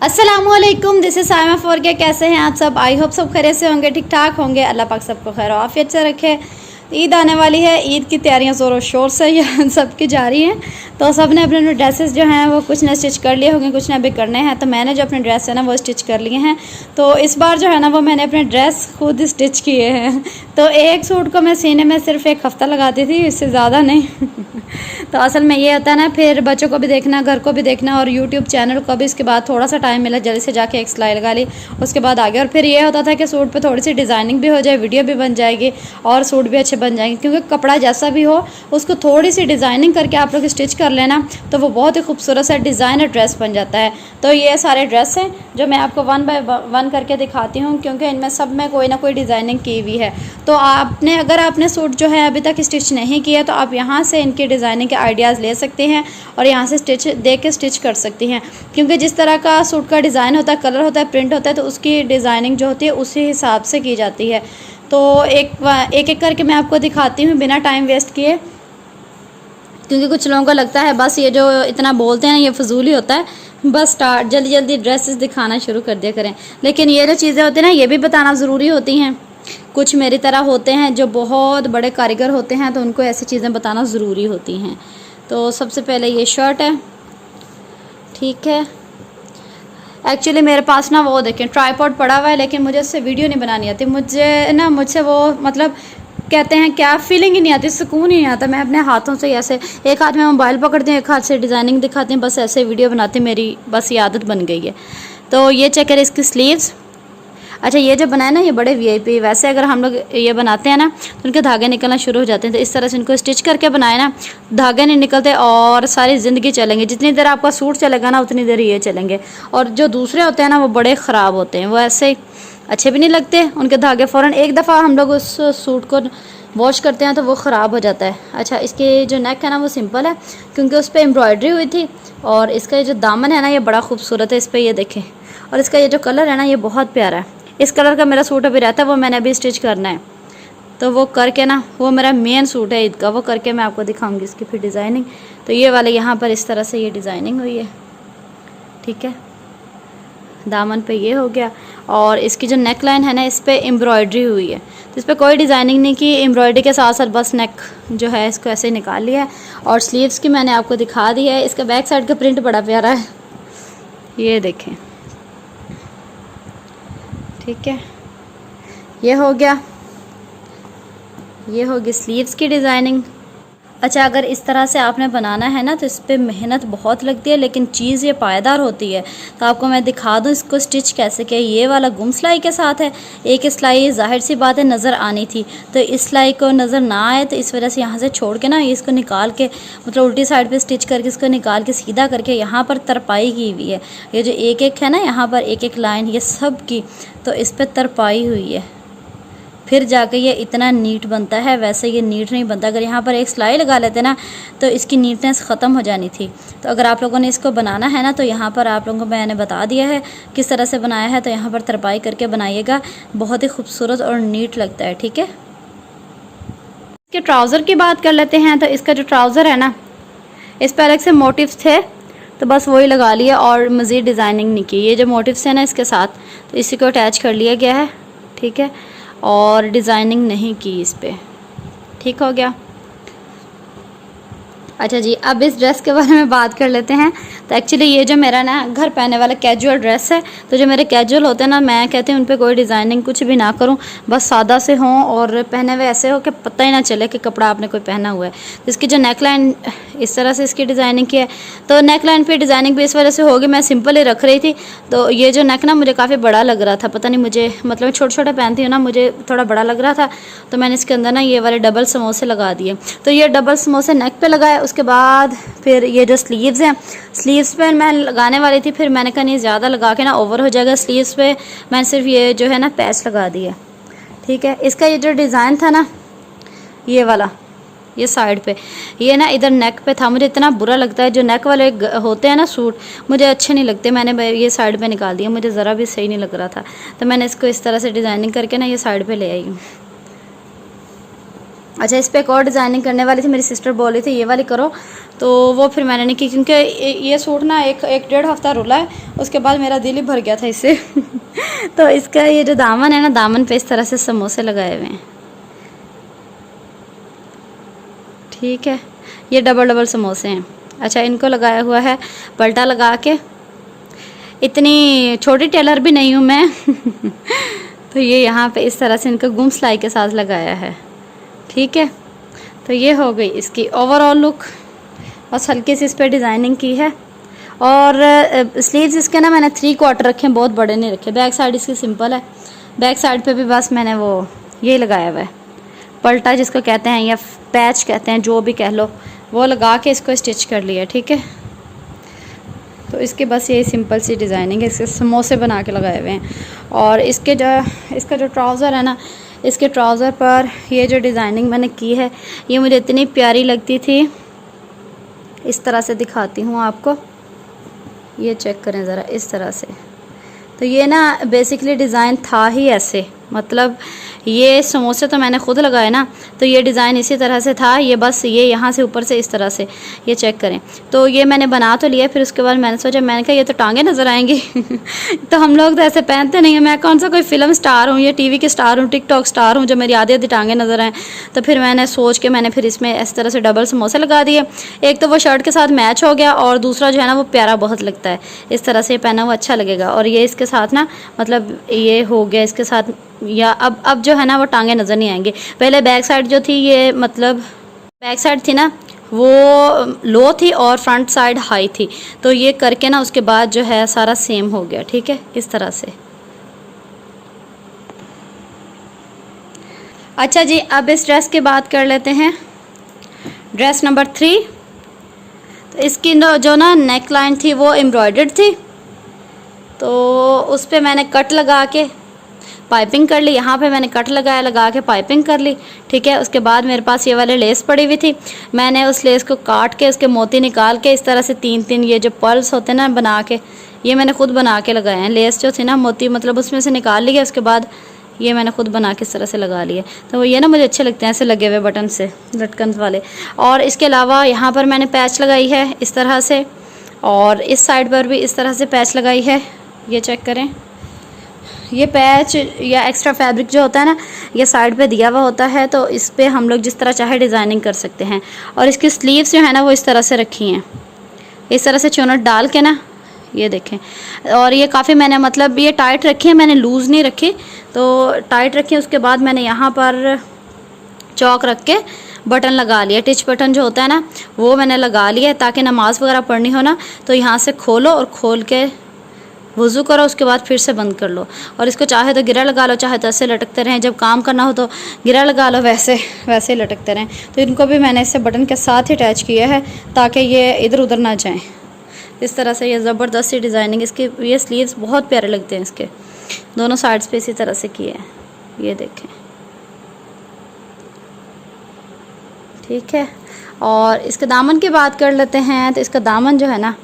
अस्सलामुअलैकुम, this is Saima फ़ोरके। कैसे हैं आप सब? आई होप सब खैरियत से होंगे, ठीक ठाक होंगे। अल्लाह पाक सबको खैर आफियत से रखे। ईद आने वाली है, ईद की तैयारियां ज़ोरों शोर से यहाँ सबकी जारी हैं। तो सब ने अपने अपने ड्रेसेस जो हैं वो कुछ ने स्टिच कर लिए होंगे, कुछ ने अभी करने हैं। तो मैंने जो अपने ड्रेस है ना वो स्टिच कर लिए हैं। तो इस बार जो है ना वो मैंने अपने ड्रेस खुद स्टिच किए हैं। तो एक सूट को मैं सीने में सिर्फ 1 हफ़्ता लगाती थी, इससे ज़्यादा नहीं। तो असल में ये होता है ना, फिर बच्चों को भी देखना, घर को भी देखना और यूट्यूब चैनल को भी। इसके बाद थोड़ा सा टाइम मिला, जल्दी से जाके एक सिलाई लगा ली, उसके बाद आ गया। और फिर ये होता था कि सूट पे थोड़ी सी डिज़ाइनिंग भी हो जाए, वीडियो भी बन जाएगी और सूट भी अच्छे बन जाएंगे। क्योंकि कपड़ा जैसा भी हो उसको थोड़ी सी डिज़ाइनिंग करके आप लोग स्टिच कर लेना तो वो बहुत ही खूबसूरत सा डिज़ाइनर ड्रेस बन जाता है। तो ये सारे ड्रेस हैं जो मैं आपको 1 बाय 1 करके दिखाती हूँ, क्योंकि इनमें सब में कोई ना कोई डिज़ाइनिंग की हुई है। तो आपने अगर आपने सूट जो है अभी तक स्टिच नहीं किया तो आप यहाँ से इनकी डिज़ाइनिंग के आइडियाज़ ले सकते हैं और यहाँ से स्टिच देख के स्टिच कर सकती हैं। क्योंकि जिस तरह का सूट का डिज़ाइन होता है, कलर होता है, प्रिंट होता है, तो उसकी डिज़ाइनिंग जो होती है उसी हिसाब से की जाती है। तो एक करके मैं आपको दिखाती हूँ बिना टाइम वेस्ट किए, क्योंकि कुछ लोगों को लगता है बस ये जो इतना बोलते हैं ये फजूल ही होता है, बस जल्दी जल्दी ड्रेसेस दिखाना शुरू कर दिया करें। लेकिन ये जो चीज़ें होती हैं ना ये भी बताना ज़रूरी होती हैं। कुछ मेरी तरह होते हैं जो बहुत बड़े कारीगर होते हैं, तो उनको ऐसी चीज़ें बताना ज़रूरी होती हैं। तो सबसे पहले ये शर्ट है, ठीक है। एक्चुअली मेरे पास ना वो देखें ट्राईपॉड पड़ा हुआ है, लेकिन मुझे उससे वीडियो नहीं बनानी आती। मुझसे वो मतलब कहते हैं क्या, फीलिंग ही नहीं आती, सुकून ही नहीं आता। मैं अपने हाथों से ऐसे एक हाथ में मोबाइल पकड़ती हूँ, एक हाथ से डिज़ाइनिंग दिखाती हूँ, बस ऐसे वीडियो बनाती, मेरी बस ये आदत बन गई है। तो ये चेक करें इसकी स्लीव्स। अच्छा, ये जो बनाए ना ये बड़े वीआईपी, वैसे अगर हम लोग ये बनाते हैं ना तो उनके धागे निकलना शुरू हो जाते हैं। तो इस तरह से इनको स्टिच करके बनाए ना, धागे नहीं निकलते और सारी ज़िंदगी चलेंगे। जितनी देर आपका सूट चलेगा ना उतनी देर ये चलेंगे। और जो दूसरे होते हैं ना वो बड़े ख़राब होते हैं, वो ऐसे अच्छे भी नहीं लगते, उनके धागे फ़ौरन एक दफ़ा हम लोग उस सूट को वॉश करते हैं तो वो ख़राब हो जाता है। अच्छा, इसके जो नेक है ना वो सिंपल है, क्योंकि उस पर एम्ब्रॉयडरी हुई थी। और इसका जो दामन है ना ये बड़ा खूबसूरत है, इस पर ये देखें। और इसका ये जो कलर है ना ये बहुत प्यारा है। इस कलर का मेरा सूट अभी रहता है, वो मैंने अभी स्टिच करना है। तो वो करके ना, वो मेरा मेन सूट है ईद का, वो करके मैं आपको दिखाऊंगी इसकी फिर डिज़ाइनिंग। तो ये वाले यहाँ पर इस तरह से ये डिज़ाइनिंग हुई है, ठीक है। दामन पे ये हो गया। और इसकी जो नेक लाइन है ना इस पर एम्ब्रॉयडरी हुई है, तो इस पर कोई डिज़ाइनिंग नहीं की, एम्ब्रॉयडरी के साथ साथ बस नेक जो है इसको ऐसे निकाल लिया है। और स्लीव्स की मैंने आपको दिखा दी है। इसका बैक साइड का प्रिंट बड़ा प्यारा है, ये देखें, ठीक है। ये हो गया, ये होगी स्लीव्स की डिज़ाइनिंग। अच्छा, अगर इस तरह से आपने बनाना है ना तो इस पर मेहनत बहुत लगती है, लेकिन चीज़ ये पायदार होती है। तो आपको मैं दिखा दूँ इसको स्टिच कैसे किया। ये वाला गुम सिलाई के साथ है, एक सिलाई ज़ाहिर सी बात है नज़र आनी थी, तो इस सिलाई को नज़र ना आए तो इस वजह से यहाँ से छोड़ के ना इसको निकाल के, मतलब उल्टी साइड पे स्टिच करके इसको निकाल के सीधा करके यहाँ पर तरपाई की हुई है। ये जो एक एक है ना यहाँ पर एक एक लाइन ये सब की, तो इस पर तरपाई हुई है, फिर जाके ये इतना नीट बनता है। वैसे ये नीट नहीं बनता। अगर यहाँ पर एक सिलाई लगा लेते ना तो इसकी नीटनेस ख़त्म हो जानी थी। तो अगर आप लोगों ने इसको बनाना है ना तो यहाँ पर आप लोगों को मैंने बता दिया है किस तरह से बनाया है। तो यहाँ पर तरपाई करके बनाइएगा, बहुत ही खूबसूरत और नीट लगता है, ठीक है। इसके ट्राउज़र की बात कर लेते हैं। तो इसका जो ट्राउज़र है ना इस पर अलग से मोटिव्स थे, तो बस वही लगा लिया और मज़ीद डिज़ाइनिंग नहीं की। ये जो मोटिव्स है ना इसके साथ, तो इसी को अटैच कर लिया गया है, ठीक है। और डिज़ाइनिंग नहीं की इस पर, ठीक हो गया। अच्छा जी, अब इस ड्रेस के बारे में बात कर लेते हैं। तो एक्चुअली ये जो मेरा ना घर पहनने वाला कैजुअल ड्रेस है, तो जो मेरे कैजुअल होते हैं ना मैं कहती हूँ उन पर कोई डिज़ाइनिंग कुछ भी ना करूँ, बस सादा से हों और पहने हुए ऐसे हो कि पता ही ना चले कि कपड़ा आपने कोई पहना हुआ है। तो इसकी जो नेक लाइन इस तरह से इसकी डिज़ाइनिंग की है, तो नेक लाइन पर डिज़ाइनिंग भी इस वजह से होगी, मैं सिंपल ही रख रही थी। तो ये जो नेक ना मुझे काफ़ी बड़ा लग रहा था, पता नहीं मुझे, मतलब छोटे छोटे पहनती हूँ ना, मुझे थोड़ा बड़ा लग रहा था। तो मैंने इसके अंदर ना ये वाले डबल समोसे लगा दिए। तो ये डबल समोसे नेक पे लगाए, उसके बाद फिर ये जो स्लीव्स हैं, स्लीव्स पे मैं लगाने वाली थी, फिर मैंने कहा नहीं ज़्यादा लगा के ना ओवर हो जाएगा स्लीव्स पे, मैंने सिर्फ ये जो है ना पैच लगा दिए, ठीक है। इसका ये जो डिज़ाइन था ना ये वाला, ये साइड पे ये ना इधर नेक पे था, मुझे इतना बुरा लगता है जो नेक वाले होते हैं ना सूट, मुझे अच्छे नहीं लगते। मैंने ये साइड पे निकाल दिया, मुझे ज़रा भी सही नहीं लग रहा था। तो मैंने इसको इस तरह से डिज़ाइनिंग करके ना ये साइड पे ले आई हूँ। अच्छा, इस पर एक और डिज़ाइनिंग करने वाली थी, मेरी सिस्टर बोल रही थी ये वाली करो, तो वो फिर मैंने नहीं की, क्योंकि ये सूट ना एक डेढ़ हफ्ता रुला है, उसके बाद मेरा दिल ही भर गया था इससे। तो इसका ये जो दामन है ना, दामन पे इस तरह से समोसे लगाए हुए हैं, ठीक है। ये डबल डबल समोसे हैं। अच्छा, इनको लगाया हुआ है पलटा लगा के। इतनी छोटी टेलर भी नहीं हूँ मैं। तो ये यहाँ पे इस तरह से इनको गुम सिलाई के साथ लगाया है, ठीक है। तो ये हो गई इसकी ओवरऑल लुक। बस हल्की सी इस पर डिज़ाइनिंग की है। और स्लीव्स इसके ना मैंने 3/4 रखे हैं, बहुत बड़े नहीं रखे। बैक साइड इसकी सिंपल है, बैक साइड पे भी बस मैंने वो ये लगाया हुआ है पलटा जिसको कहते हैं, या पैच कहते हैं, जो भी कह लो, वो लगा के इसको स्टिच कर लिया, ठीक है। तो इसके बस ये सिंपल सी डिज़ाइनिंग है, इसके समोसे बना के लगाए हुए हैं। और इसका जो ट्राउज़र है ना, इसके ट्राउज़र पर ये जो डिज़ाइनिंग मैंने की है, ये मुझे इतनी प्यारी लगती थी। इस तरह से दिखाती हूँ आपको, ये चेक करें ज़रा इस तरह से। तो ये ना बेसिकली डिज़ाइन था ही ऐसे, मतलब ये समोसे तो मैंने खुद लगाए ना, तो ये डिज़ाइन इसी तरह से था। ये बस ये यहाँ से ऊपर से इस तरह से, ये चेक करें। तो ये मैंने बना तो लिया, फिर उसके बाद मैंने सोचा, मैंने कहा ये तो टांगे नज़र आएंगी। तो हम लोग तो ऐसे पहनते नहीं हैं, मैं कौन सा कोई फिल्म स्टार हूँ, या टीवी की स्टार हूँ, टिकटॉक स्टार हूँ जो मेरी आधी आधी टांगे नज़र आएँ। तो फिर मैंने सोच के मैंने फिर इसमें इस तरह से डबल समोसे लगा दिए। एक तो वो शर्ट के साथ मैच हो गया, और दूसरा जो है ना वो प्यारा बहुत लगता है, इस तरह से पहना हुआ अच्छा लगेगा। और ये इसके साथ ना, मतलब ये हो गया इसके साथ। या अब जो है ना वो टांगे नज़र नहीं आएंगे। पहले बैक साइड जो थी, ये मतलब बैक साइड थी ना वो लो थी और फ्रंट साइड हाई थी। तो ये करके ना उसके बाद जो है सारा सेम हो गया, ठीक है, इस तरह से। अच्छा जी, अब इस ड्रेस की बात कर लेते हैं, ड्रेस नंबर 3। तो इसकी जो ना नेक लाइन थी वो एम्ब्रॉयडर्ड थी, तो उस पर मैंने कट लगा के पाइपिंग कर ली। यहाँ पे मैंने कट लगा के पाइपिंग कर ली, ठीक है। उसके बाद मेरे पास ये वाले लेस पड़ी हुई थी, मैंने उस लेस को काट के उसके मोती निकाल के इस तरह से 3-3 ये जो पर्ल्स होते हैं ना बना के, ये मैंने खुद बना के लगाए हैं। लेस जो थी ना मोती मतलब उसमें से निकाल लिया, उसके बाद ये मैंने खुद बना के इस तरह से लगा लिए। तो ये ना मुझे अच्छे लगते हैं ऐसे लगे हुए बटन से, लटकन वाले। और इसके अलावा यहाँ पर मैंने पैच लगाई है इस तरह से, और इस साइड पर भी इस तरह से पैच लगाई है, ये चेक करें। ये पैच या एक्स्ट्रा फैब्रिक जो होता है ना, ये साइड पे दिया हुआ होता है, तो इस पे हम लोग जिस तरह चाहे डिज़ाइनिंग कर सकते हैं। और इसकी स्लीव्स जो है ना वो इस तरह से रखी हैं, इस तरह से चुनट डाल के ना, ये देखें। और ये काफ़ी मैंने मतलब ये टाइट रखी है, मैंने लूज़ नहीं रखी, तो टाइट रखी। उसके बाद मैंने यहाँ पर चौक रख के बटन लगा लिया, टिच बटन जो होता है ना वो मैंने लगा लिया, ताकि नमाज़ वगैरह पढ़नी हो ना तो यहाँ से खोलो और खोल के वज़ू करो, उसके बाद फिर से बंद कर लो। और इसको चाहे तो गिरा लगा लो, चाहे तो ऐसे लटकते रहें, जब काम करना हो तो गिरा लगा लो, वैसे वैसे लटकते रहें। तो इनको भी मैंने इससे बटन के साथ ही अटैच किया है, ताकि ये इधर उधर ना जाएं। इस तरह से ये ज़बरदस्त सी डिज़ाइनिंग, इसके ये स्लीव्स बहुत प्यारे लगते हैं, इसके दोनों साइड्स पे इसी तरह से किए हैं, ये देखें, ठीक है। और इसके दामन की बात कर लेते हैं। तो इसका दामन जो है ना,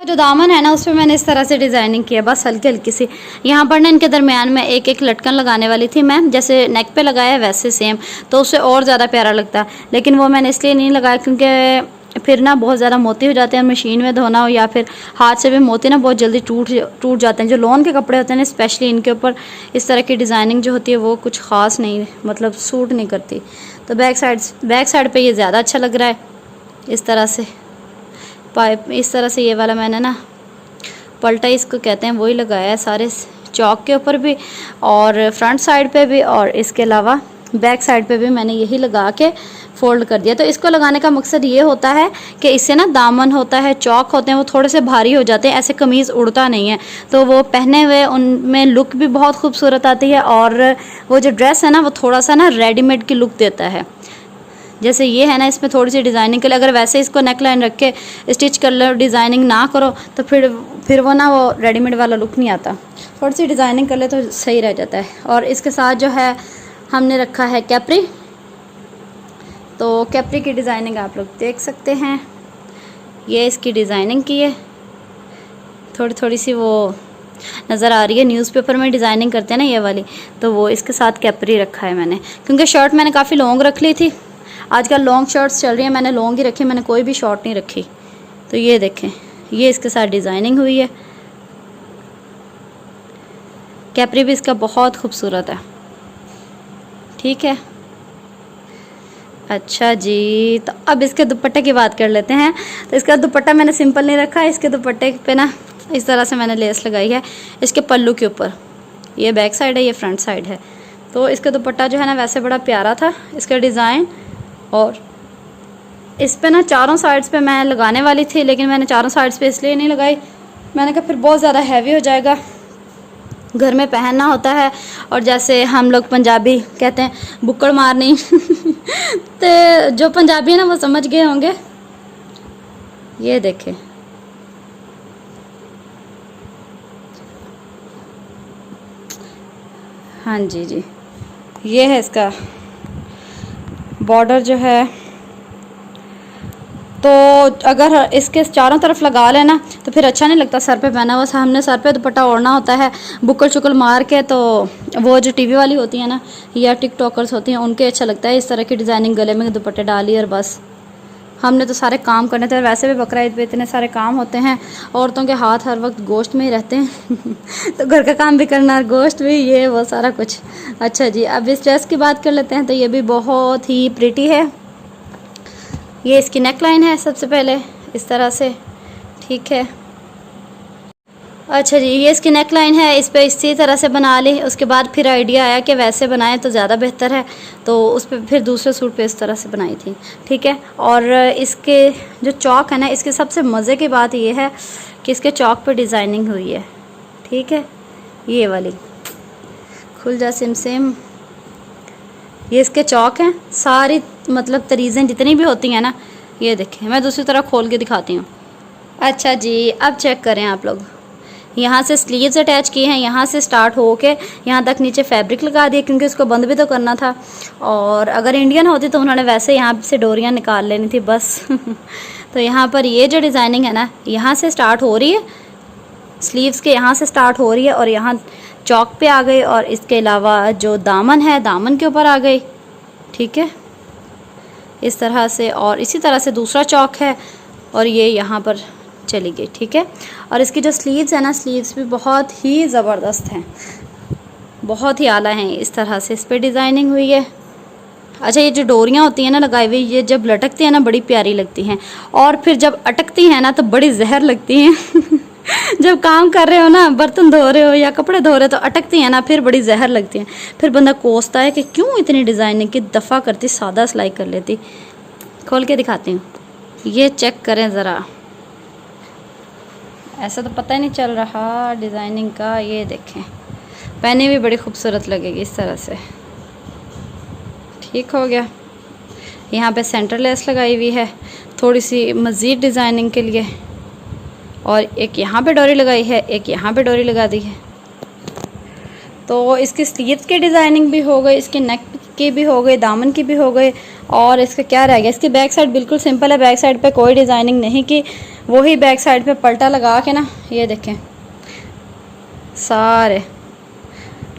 जो दामन है ना उस पर मैंने इस तरह से डिज़ाइनिंग की है, बस हल्की हल्की सी। यहाँ पर ना इनके दरमियान में एक एक लटकन लगाने वाली थी मैं, जैसे नेक पे लगाया है वैसे सेम, तो उससे और ज़्यादा प्यारा लगता। लेकिन वो मैंने इसलिए नहीं लगाया क्योंकि फिर ना बहुत ज़्यादा मोती हो जाते हैं, मशीन में धोना हो या फिर हाथ से भी मोती ना बहुत जल्दी टूट जाते हैं। जो लॉन के कपड़े होते हैं ना, स्पेशली इनके ऊपर इस तरह की डिज़ाइनिंग जो होती है वो कुछ ख़ास नहीं, मतलब सूट नहीं करती। तो बैक साइड पर ये ज़्यादा अच्छा लग रहा है, इस तरह से पाइप, इस तरह से ये वाला मैंने ना पलटा इसको कहते हैं वही लगाया है, सारे चौक के ऊपर भी और फ्रंट साइड पे भी, और इसके अलावा बैक साइड पे भी मैंने यही लगा के फोल्ड कर दिया। तो इसको लगाने का मकसद ये होता है कि इससे ना दामन होता है, चौक होते हैं, वो थोड़े से भारी हो जाते हैं, ऐसे कमीज़ उड़ता नहीं है, तो वो पहने हुए उनमें लुक भी बहुत खूबसूरत आती है। और वो जो ड्रेस है ना वो थोड़ा सा ना रेडीमेड की लुक देता है। जैसे ये है ना, इसमें थोड़ी सी डिज़ाइनिंग के लिए, अगर वैसे इसको नेक लाइन रख के स्टिच कर लो, डिज़ाइनिंग ना करो, तो फिर वो ना वो रेडीमेड वाला लुक नहीं आता। थोड़ी सी डिज़ाइनिंग कर ले तो सही रह जाता है। और इसके साथ जो है हमने रखा है कैप्री, तो कैप्री की डिज़ाइनिंग आप लोग देख सकते हैं, ये इसकी डिज़ाइनिंग की है, थोड़ी थोड़ी सी वो नज़र आ रही है, न्यूज़पेपर में डिज़ाइनिंग करते हैं ना ये वाली, तो वो इसके साथ कैप्री रखा है मैंने, क्योंकि शर्ट मैंने काफ़ी लॉन्ग रख ली थी। आजकल लॉन्ग शर्ट्स चल रही हैं, मैंने लॉन्ग ही रखी, मैंने कोई भी शॉर्ट नहीं रखी। तो ये देखें, ये इसके साथ डिज़ाइनिंग हुई है। कैपरी भी इसका बहुत खूबसूरत है। ठीक है, अच्छा जी, तो अब इसके दुपट्टे की बात कर लेते हैं। तो इसका दुपट्टा मैंने सिंपल नहीं रखा, इसके दुपट्टे पे ना इस तरह से मैंने लेस लगाई है इसके पल्लू के ऊपर। ये बैक साइड है, ये फ्रंट साइड है। तो इसका दुपट्टा जो है ना वैसे बड़ा प्यारा था इसका डिज़ाइन। और इस पे ना चारों साइड्स पे मैं लगाने वाली थी, लेकिन मैंने चारों साइड्स पे इसलिए नहीं लगाई, मैंने कहा फिर बहुत ज़्यादा हैवी हो जाएगा, घर में पहनना होता है। और जैसे हम लोग पंजाबी कहते हैं बुक्कड़ मारनी तो जो पंजाबी है ना वो समझ गए होंगे। ये देखें, हाँ जी जी, ये है इसका बॉर्डर जो है। तो अगर इसके चारों तरफ लगा लेना तो फिर अच्छा नहीं लगता सर पे पहना हुआ। हमने सर पे दुपट्टा ओढ़ना होता है बुक्कड़ चुकल मार के। तो वो जो टीवी वाली होती है ना या टिकटॉकर्स होती हैं उनके अच्छा लगता है इस तरह की डिज़ाइनिंग, गले में दुपट्टे डाली और बस। हमने तो सारे काम करने थे, वैसे भी बकरा ईद पे इतने सारे काम होते हैं, औरतों के हाथ हर वक्त गोश्त में ही रहते हैं तो घर का काम भी करना और गोश्त भी, ये वो सारा कुछ। अच्छा जी, अब इस ड्रेस की बात कर लेते हैं। तो ये भी बहुत ही प्रिटी है। ये इसकी नेक लाइन है सबसे पहले इस तरह से। ठीक है, अच्छा जी, ये इसकी नेक लाइन है, इस पर इसी तरह से बना ली। उसके बाद फिर आइडिया आया कि वैसे बनाएं तो ज़्यादा बेहतर है, तो उस पर फिर दूसरे सूट पे इस तरह से बनाई थी। ठीक है, और इसके जो चौक है ना, इसके सबसे मज़े की बात ये है कि इसके चौक पे डिज़ाइनिंग हुई है। ठीक है, ये वाली खुल जा सिम सिम, ये इसके चौक हैं सारी, मतलब तरीज़ें जितनी भी होती हैं ना। ये देखें, मैं दूसरी तरफ खोल के दिखाती हूँ। अच्छा जी, अब चेक करें आप लोग, यहाँ से स्लीव्स अटैच किए हैं, यहाँ से स्टार्ट हो के यहाँ तक नीचे फैब्रिक लगा दिया क्योंकि उसको बंद भी तो करना था। और अगर इंडियन होती तो उन्होंने वैसे यहाँ से डोरियाँ निकाल लेनी थी बस तो यहाँ पर ये जो डिज़ाइनिंग है ना, यहाँ से स्टार्ट हो रही है, स्लीव्स के यहाँ से स्टार्ट हो रही है और यहाँ चौक पे आ गई, और इसके अलावा जो दामन है दामन के ऊपर आ गई। ठीक है, इस तरह से, और इसी तरह से दूसरा चौक है और ये यहाँ पर चली गई। ठीक है, और इसकी जो स्लीव्स है ना, स्लीव्स भी बहुत ही ज़बरदस्त हैं, बहुत ही आला हैं। इस तरह से इस पर डिज़ाइनिंग हुई है। अच्छा, ये जो डोरियाँ होती हैं ना लगाई हुई, ये जब लटकती हैं ना बड़ी प्यारी लगती हैं, और फिर जब अटकती हैं ना तो बड़ी जहर लगती हैं जब काम कर रहे हो ना, बर्तन धो रहे हो या कपड़े धो रहे हो, तो अटकती हैं ना फिर बड़ी जहर लगती हैं। फिर बंदा कोसता है कि क्यों इतनी डिज़ाइनिंग की, दफ़ा करती सादा सिलाई कर लेती। खोल के दिखाती हूँ, ये चेक करें ज़रा, ऐसा तो पता ही नहीं चल रहा डिज़ाइनिंग का। ये देखें, पहनी भी बड़ी खूबसूरत लगेगी इस तरह से। ठीक हो गया, यहाँ पे सेंटर लेस लगाई हुई है थोड़ी सी मज़ीद डिज़ाइनिंग के लिए, और एक यहाँ पे डोरी लगाई है, एक यहाँ पे डोरी लगा दी है। तो इसकी स्लीव्स की डिज़ाइनिंग भी हो गई, इसकी नेक की भी हो गई, दामन की भी हो गई, और इसका क्या रह गया, इसकी बैक साइड बिल्कुल सिंपल है, बैक साइड पे कोई डिज़ाइनिंग नहीं की, वही बैक साइड पे पल्टा लगा के ना, ये देखें सारे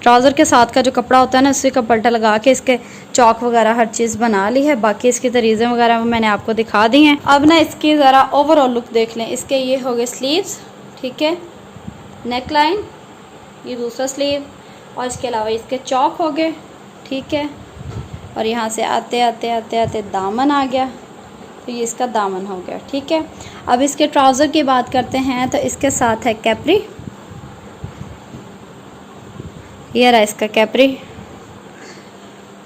ट्राउज़र के साथ का जो कपड़ा होता है ना उसी का पल्टा लगा के इसके चौक वगैरह हर चीज़ बना ली है। बाकी इसकी तरीज़ें वगैरह मैंने आपको दिखा दी हैं। अब ना इसकी ज़रा ओवरऑल लुक देख लें। इसके ये हो गए स्लीव्स, ठीक है, नेक लाइन, ये दूसरा स्लीव, और इसके अलावा इसके चौक हो गए। ठीक है, और यहाँ से आते आते आते आते दामन आ गया, तो ये इसका दामन हो गया। ठीक है, अब इसके ट्राउज़र की बात करते हैं। तो इसके साथ है कैपरी, ये रहा इसका कैपरी।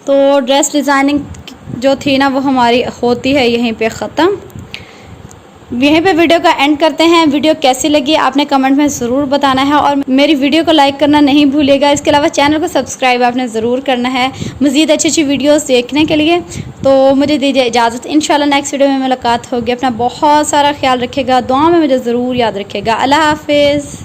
तो ड्रेस डिज़ाइनिंग जो थी ना वो हमारी होती है यहीं पे ख़त्म। यहीं पे वीडियो का एंड करते हैं। वीडियो कैसी लगी आपने कमेंट में ज़रूर बताना है, और मेरी वीडियो को लाइक करना नहीं भूलिएगा। इसके अलावा चैनल को सब्सक्राइब आपने ज़रूर करना है मज़ीद अच्छी अच्छी वीडियोस देखने के लिए। तो मुझे दीजिए इजाज़त, इंशाल्लाह नेक्स्ट वीडियो में मुलाकात होगी। अपना बहुत सारा ख्याल रखिएगा, दुआ में मुझे ज़रूर याद रखिएगा। अल्लाह हाफिज़।